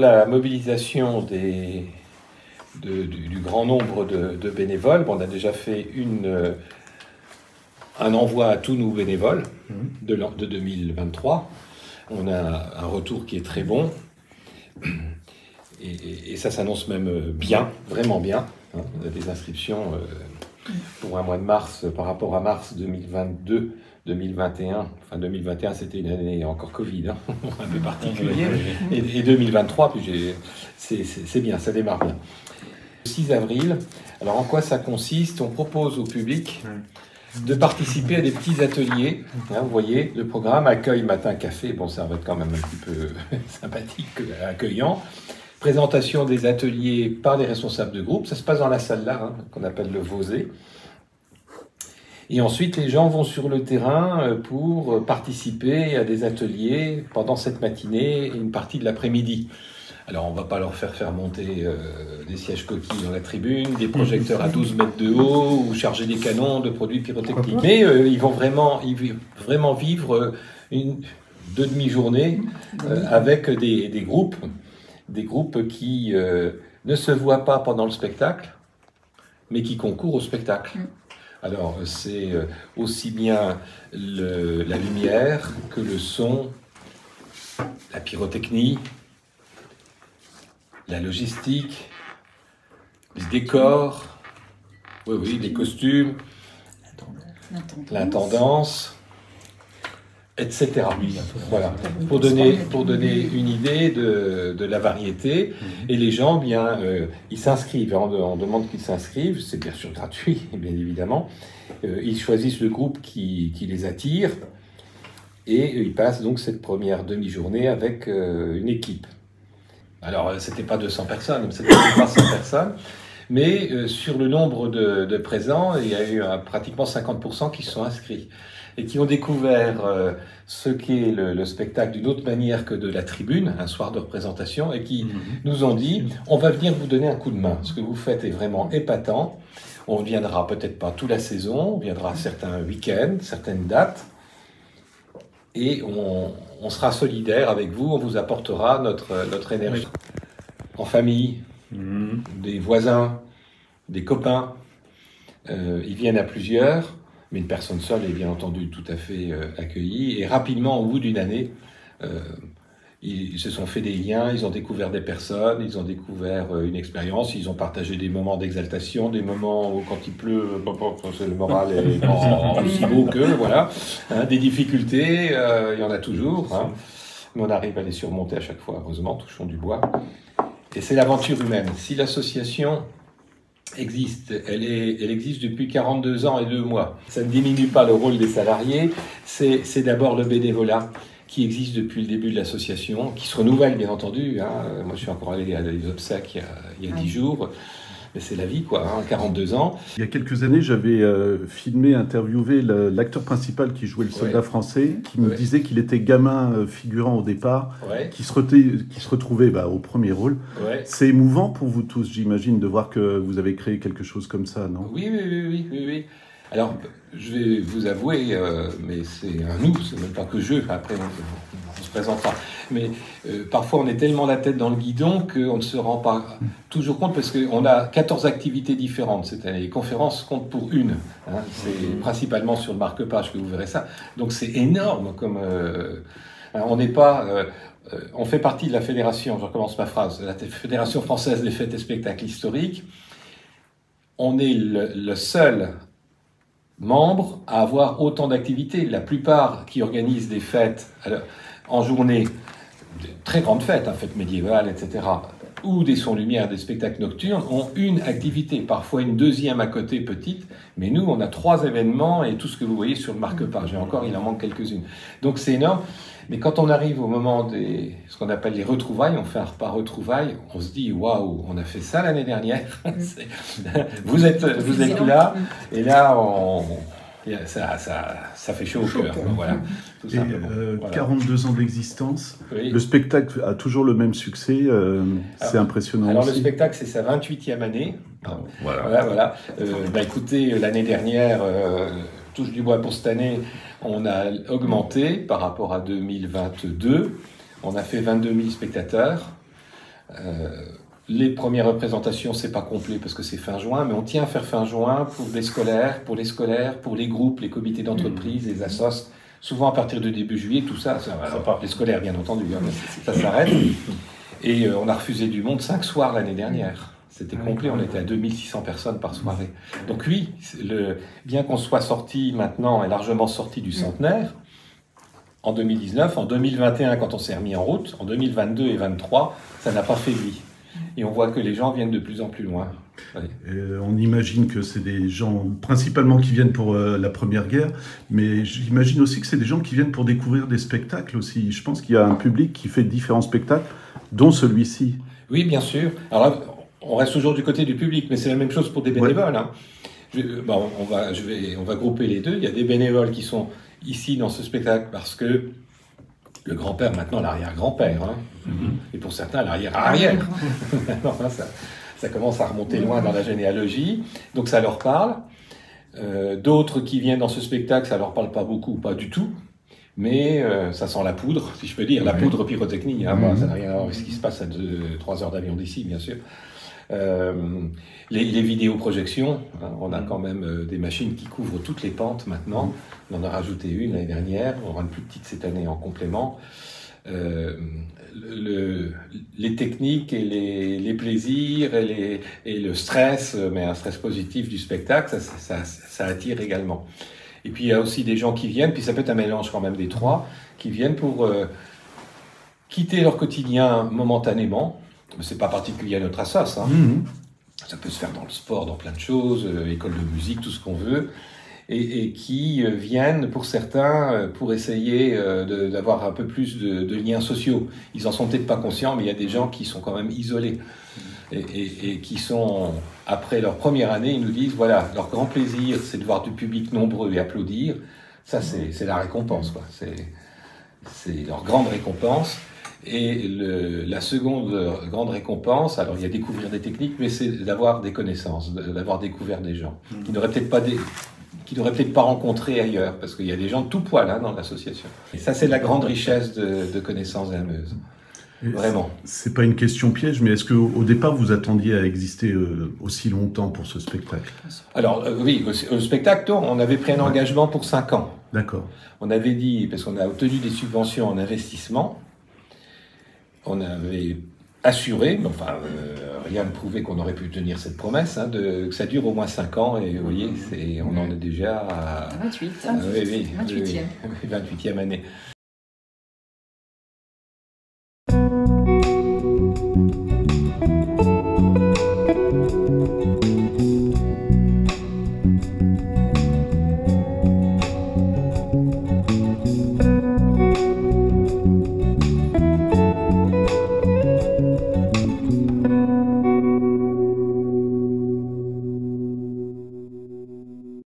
la mobilisation du grand nombre de bénévoles, on a déjà fait un envoi à tous nos bénévoles de 2023. On a un retour qui est très bon. Et ça s'annonce même bien, vraiment bien. On a des inscriptions pour un mois de mars par rapport à mars 2022, 2021. Enfin, 2021, c'était une année encore Covid, un peu particulière. Et 2023, puis c'est bien, ça démarre bien. Le 6 avril, alors en quoi ça consiste? On propose au public de participer à des petits ateliers. Vous voyez, le programme accueil matin café, bon ça va être quand même un petit peu sympathique, accueillant. Présentation des ateliers par les responsables de groupe, ça se passe dans la salle là, qu'on appelle le Vosé. Et ensuite, les gens vont sur le terrain pour participer à des ateliers pendant cette matinée et une partie de l'après-midi. Alors, on ne va pas leur faire monter des sièges coquilles dans la tribune, des projecteurs à 12 mètres de haut ou charger des canons de produits pyrotechniques. Mais ils vont vraiment vivre deux demi-journées avec des groupes qui ne se voient pas pendant le spectacle, mais qui concourent au spectacle. Alors, c'est aussi bien la lumière que le son, la pyrotechnie, la logistique, les décors, les costumes, l'intendance, etc. Voilà, pour donner une idée de la variété. Et les gens, bien, ils s'inscrivent. On demande qu'ils s'inscrivent. C'est bien sûr gratuit, bien évidemment. Ils choisissent le groupe qui les attire. Et ils passent donc cette première demi-journée avec une équipe. Alors, c'était pas 200 personnes, c'était 300 personnes. Mais sur le nombre de présents, il y a eu pratiquement 50% qui se sont inscrits et qui ont découvert ce qu'est le spectacle d'une autre manière que de la tribune, un soir de représentation, et qui nous ont dit « on va venir vous donner un coup de main. Ce que vous faites est vraiment épatant. On ne viendra peut-être pas toute la saison, on viendra certains week-ends, certaines dates, et on sera solidaire avec vous, on vous apportera notre énergie. » En famille, des voisins, des copains, ils viennent à plusieurs, mais une personne seule est bien entendu tout à fait accueillie. Et rapidement, au bout d'une année, ils se sont fait des liens, ils ont découvert des personnes, ils ont découvert une expérience, ils ont partagé des moments d'exaltation, des moments où quand il pleut, le moral est aussi beau que, voilà. Des difficultés, il y en a toujours, mais on arrive à les surmonter à chaque fois, heureusement, touchons du bois. Et c'est l'aventure humaine. Si l'association existe, elle existe depuis 42 ans et 2 mois. Ça ne diminue pas le rôle des salariés, c'est d'abord le bénévolat qui existe depuis le début de l'association, qui se renouvelle bien entendu. Moi je suis encore allé à des obsèques il y a 10 jours, mais c'est la vie 42 ans. Il y a quelques années, j'avais filmé, interviewé l'acteur principal qui jouait le soldat français, qui me disait qu'il était gamin figurant au départ, qui se retrouvait au premier rôle. C'est émouvant pour vous tous, j'imagine, de voir que vous avez créé quelque chose comme ça, non? Oui. Alors, je vais vous avouer, mais c'est un nous, c'est même pas que je, après on se présentera. Mais parfois on est tellement la tête dans le guidon qu'on ne se rend pas toujours compte, parce qu'on a 14 activités différentes cette année. Les conférences comptent pour une. C'est principalement sur le marque-page que vous verrez ça. Donc c'est énorme comme... on n'est pas... on fait partie de la fédération, je recommence ma phrase, la Fédération française des fêtes et spectacles historiques. On est le seul membre à avoir autant d'activités. La plupart qui organisent des fêtes en journée, de très grandes fêtes, fêtes médiévales, etc., ou des sons-lumière, des spectacles nocturnes, ont une activité, parfois une deuxième à côté, petite, mais nous, on a 3 événements et tout ce que vous voyez sur le marque-page. Et encore, il en manque quelques-unes. Donc c'est énorme. Mais quand on arrive au moment ce qu'on appelle les retrouvailles, on fait un repas retrouvailles, on se dit waouh, on a fait ça l'année dernière. vous êtes là, et là ça fait chaud au cœur. Voilà, tout simplement. 42 ans d'existence, le spectacle a toujours le même succès, c'est impressionnant. Alors aussi. Le spectacle, c'est sa 28e année. Voilà. Écoutez, l'année dernière, touche du bois pour cette année, on a augmenté par rapport à 2022. On a fait 22 000 spectateurs. Les premières représentations, c'est pas complet parce que c'est fin juin, mais on tient à faire fin juin pour les scolaires, pour les groupes, les comités d'entreprise, les assos. Souvent à partir de début juillet, tout ça les scolaires bien entendu, hein, ça s'arrête. Et on a refusé du monde 5 soirs l'année dernière. C'était complet, on était à 2600 personnes par soirée. Donc oui, bien qu'on soit sorti maintenant, et largement sorti du centenaire, en 2019, en 2021 quand on s'est remis en route, en 2022 et 2023, ça n'a pas faibli. Et on voit que les gens viennent de plus en plus loin. On imagine que c'est des gens principalement qui viennent pour la Première Guerre, mais j'imagine aussi que c'est des gens qui viennent pour découvrir des spectacles aussi. Je pense qu'il y a un public qui fait différents spectacles, dont celui-ci. Oui, bien sûr. Alors là, on reste toujours du côté du public, mais c'est la même chose pour des bénévoles. Hein. On va grouper les deux. Il y a des bénévoles qui sont ici dans ce spectacle parce que le grand-père, maintenant l'arrière-grand-père, hein. Et pour certains l'arrière-arrière. Ça commence à remonter loin dans la généalogie, donc ça leur parle. D'autres qui viennent dans ce spectacle, ça leur parle pas beaucoup, pas du tout, mais ça sent la poudre, si je peux dire, la poudre pyrotechnique. Hein, ça n'a rien à voir avec ce qui se passe à 3 heures d'avion d'ici, bien sûr. Les vidéoprojections, hein, on a quand même des machines qui couvrent toutes les pentes maintenant. On en a rajouté une l'année dernière, on aura une plus petite cette année en complément. Les techniques et les plaisirs et le stress, mais un stress positif du spectacle, ça attire également. Et puis il y a aussi des gens qui viennent, puis ça peut être un mélange quand même des trois, qui viennent pour quitter leur quotidien momentanément. C'est pas particulier à notre assos, hein. Ça peut se faire dans le sport, dans plein de choses, école de musique, tout ce qu'on veut. Et qui viennent, pour certains, pour essayer d'avoir un peu plus de liens sociaux. Ils en sont peut-être pas conscients, mais il y a des gens qui sont quand même isolés. Et qui sont, après leur première année, ils nous disent, voilà, leur grand plaisir, c'est de voir du public nombreux et applaudir. Ça, c'est la récompense, quoi. C'est leur grande récompense. Et la seconde grande récompense, alors il y a découvrir des techniques, mais c'est d'avoir des connaissances, d'avoir découvert des gens qui n'auraient peut-être pas rencontré ailleurs, parce qu'il y a des gens de tout poil hein, dans l'association. Et ça, c'est la grande richesse de connaissances à la Meuse. Vraiment. C'est pas une question piège, mais est-ce qu'au départ, vous attendiez à exister aussi longtemps pour ce spectacle? Alors, oui, au spectacle, on avait pris un engagement pour 5 ans. D'accord. On avait dit, parce qu'on a obtenu des subventions en investissement, on avait assuré, mais enfin, rien ne prouvait qu'on aurait pu tenir cette promesse, hein, que ça dure au moins 5 ans, et vous voyez, on en est déjà à 28. 28e. 28e année.